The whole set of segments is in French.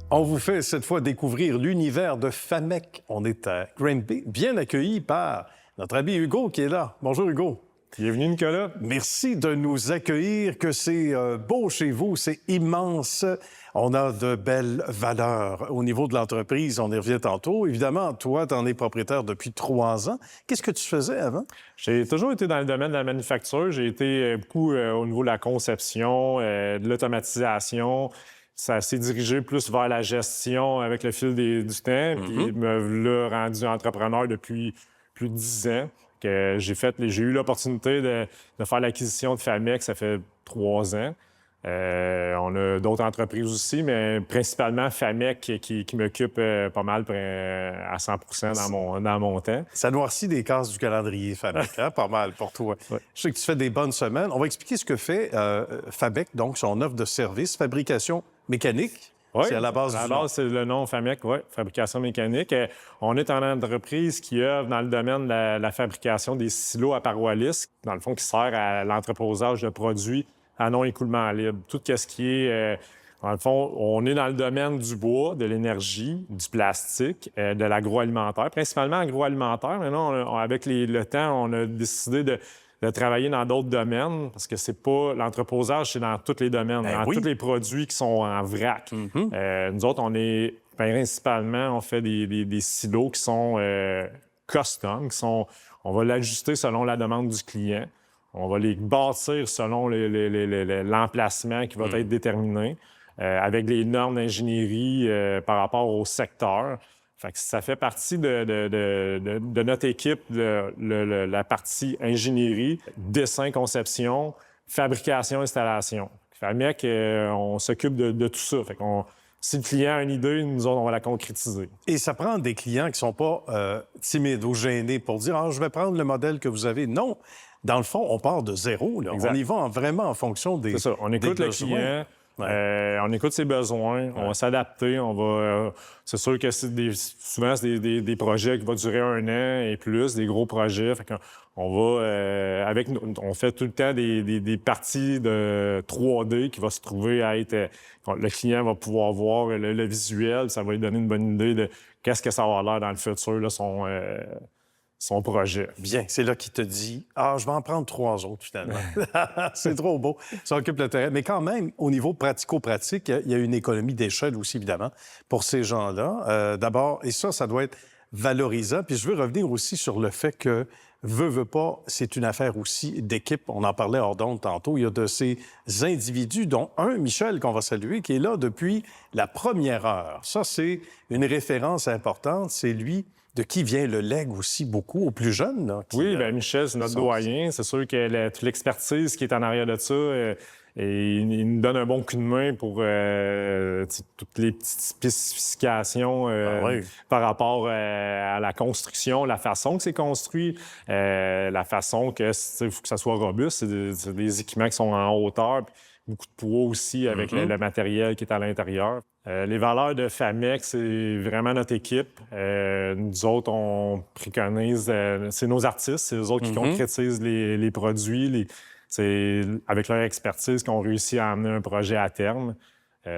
On vous fait cette fois découvrir l'univers de Famec. On est à Granby, bien accueilli par notre ami Hugo qui est là. Bonjour Hugo. Bienvenue Nicolas. Merci de nous accueillir, que c'est beau chez vous, c'est immense. On a de belles valeurs au niveau de l'entreprise, on y revient tantôt. Évidemment, toi, tu en es propriétaire depuis 3 ans. Qu'est-ce que tu faisais avant? J'ai toujours été dans le domaine de la manufacture. J'ai été beaucoup au niveau de la conception, de l'automatisation. Ça s'est dirigé plus vers la gestion avec le fil du temps. Puis me l'a rendu entrepreneur depuis plus de 10 ans. J'ai eu l'opportunité de faire l'acquisition de Famec, ça fait 3 ans. On a d'autres entreprises aussi, mais principalement Famec qui m'occupe pas mal à 100 dans mon temps. Ça noircit des cases du calendrier, Famec, hein? Pas mal pour toi. Ouais. Je sais que tu fais des bonnes semaines. On va expliquer ce que fait Famec, donc son offre de service, fabrication mécanique. Oui, c'est à la base du nom. c'est le nom Famec, oui, fabrication mécanique. On est une entreprise qui œuvre dans le domaine de la fabrication des silos à parois lisses, dans le fond, qui sert à l'entreposage de produits à non-écoulement libre. Tout ce qui est, dans le fond, on est dans le domaine du bois, de l'énergie, du plastique, de l'agroalimentaire, principalement agroalimentaire. Maintenant, avec le temps, on a décidé de travailler dans d'autres domaines, parce que c'est pas l'entreposage, c'est dans tous les domaines, tous les produits qui sont en vrac. Nous autres, principalement, on fait des silos qui sont custom, on va l'ajuster selon la demande du client. On va les bâtir selon l'emplacement qui va être déterminé, avec les normes d'ingénierie par rapport au secteur. Fait que ça fait partie de notre équipe, la partie ingénierie, dessin, conception, fabrication, installation. Famec, on s'occupe de tout ça. Fait qu'on, si le client a une idée, nous autres, on va la concrétiser. Et ça prend des clients qui sont pas timides ou gênés pour dire « Ah, je vais prendre le modèle que vous avez ». Non, dans le fond, on part de zéro. Là. On y va vraiment en fonction des C'est ça, on écoute le client. Ouais. On écoute ses besoins, on va s'adapter, c'est sûr que souvent, c'est des projets qui vont durer 1 an et plus, des gros projets. Fait qu'on va, on fait tout le temps des parties de 3D qui vont se trouver à être... le client va pouvoir voir le visuel, ça va lui donner une bonne idée de qu'est-ce que ça va avoir l'air dans le futur, là, son projet. Bien, c'est là qu'il te dit « Ah, je vais en prendre 3 autres, finalement. » C'est trop beau. Ça occupe le terrain. Mais quand même, au niveau pratico-pratique, il y a une économie d'échelle aussi, évidemment, pour ces gens-là. D'abord, et ça doit être valorisant. Puis je veux revenir aussi sur le fait que, veut pas, c'est une affaire aussi d'équipe. On en parlait hors d'onde tantôt. Il y a de ces individus, dont un, Michel, qu'on va saluer, qui est là depuis la première heure. Ça, c'est une référence importante. C'est lui de qui vient le legs aussi beaucoup aux plus jeunes. Là, oui, bien Michel, c'est notre doyen. C'est sûr que toute l'expertise qui est en arrière de ça, et il nous donne un bon coup de main pour toutes les petites spécifications par rapport à la construction, la façon que c'est construit, la façon que faut que ça soit robuste. C'est des équipements qui sont en hauteur. Beaucoup de poids aussi avec le matériel qui est à l'intérieur. Les valeurs de Famec, c'est vraiment notre équipe. Nous autres, on préconise... c'est nos artistes, c'est eux autres qui concrétisent les produits. C'est avec leur expertise qu'on réussit à amener un projet à terme.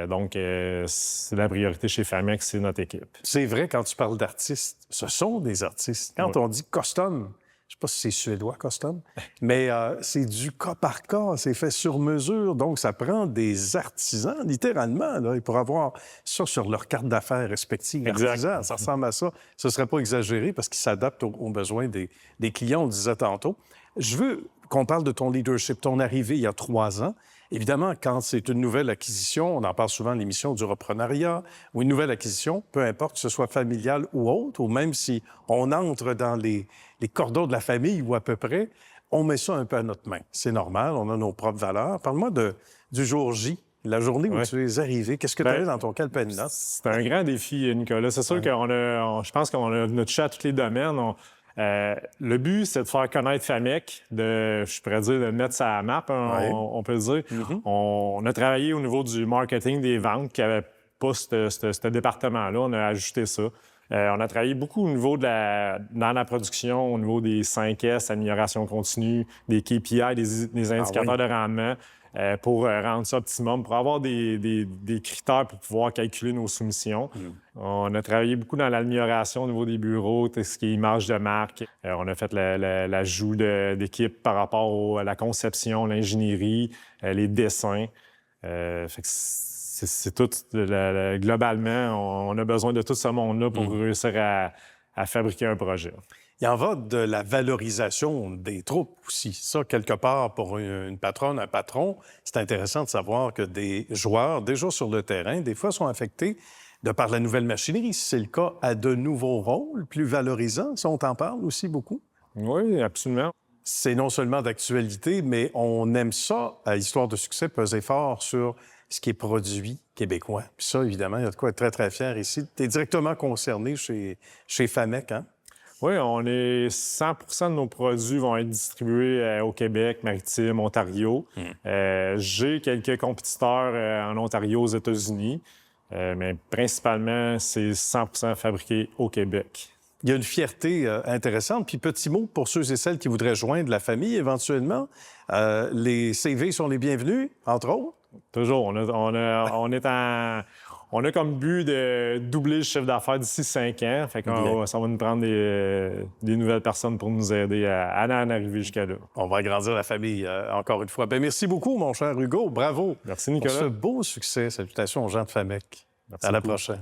Donc, c'est la priorité chez Famec, c'est notre équipe. C'est vrai, quand tu parles d'artistes, ce sont des artistes. Quand on dit custom, je ne sais pas si c'est suédois, custom, mais c'est du cas par cas, c'est fait sur mesure. Donc, ça prend des artisans, littéralement, là, pour avoir ça sur leur carte d'affaires respective. Artisan, ça ressemble à ça. Ce ne serait pas exagéré parce qu'ils s'adaptent aux besoins des clients, on le disait tantôt. Je veux qu'on parle de ton leadership, ton arrivée il y a 3 ans. Évidemment, quand c'est une nouvelle acquisition, on en parle souvent dans l'émission du reprenariat, ou une nouvelle acquisition, peu importe que ce soit familial ou autre, ou même si on entre dans les cordons de la famille ou à peu près, on met ça un peu à notre main. C'est normal, on a nos propres valeurs. Parle-moi du jour J, la journée où tu es arrivé. Qu'est-ce que tu avais dans ton calepin-notes? C'est un grand défi, Nicolas. C'est sûr je pense qu'on a notre chat à tous les domaines. Le but, c'est de faire connaître Famec, je pourrais dire, de le mettre sa map, on peut le dire. On a travaillé au niveau du marketing des ventes, qui n'avait pas ce département-là. On a ajouté ça. On a travaillé beaucoup au niveau dans la production, au niveau des 5S, amélioration continue, des KPI, des indicateurs de rendement, pour rendre ça optimum, pour avoir des critères pour pouvoir calculer nos soumissions. On a travaillé beaucoup dans l'amélioration au niveau des bureaux, tout ce qui est image de marque. On a fait l'ajout d'équipe par rapport à la conception, l'ingénierie, les dessins. Fait que c'est tout, globalement, on a besoin de tout ce monde-là pour réussir à fabriquer un projet. Il en va de la valorisation des troupes aussi. Ça, quelque part, pour une patronne, un patron, c'est intéressant de savoir que des joueurs, déjà sur le terrain, des fois sont affectés de par la nouvelle machinerie. Si c'est le cas, à de nouveaux rôles plus valorisants. Ça, on t'en parle aussi beaucoup? Oui, absolument. C'est non seulement d'actualité, mais on aime ça, à Histoire de succès, peser fort sur ce qui est produit québécois. Puis ça, évidemment, il y a de quoi être très, très fier ici. Tu es directement concerné chez FAMEC, hein? Oui, 100 de nos produits vont être distribués au Québec, Maritime, Ontario. J'ai quelques compétiteurs en Ontario, aux États-Unis, mais principalement, c'est 100 fabriqué au Québec. Il y a une fierté intéressante. Puis petit mot pour ceux et celles qui voudraient joindre la famille éventuellement. Les CV sont les bienvenus, entre autres. Toujours. On a comme but de doubler le chiffre d'affaires d'ici 5 ans. Fait que ça va nous prendre des nouvelles personnes pour nous aider à en arriver jusqu'à là. On va agrandir la famille encore une fois. Bien, merci beaucoup, mon cher Hugo. Bravo. Merci, Nicolas. Pour ce beau succès. Salutations aux gens de FAMEC. Merci à la beaucoup. prochaine.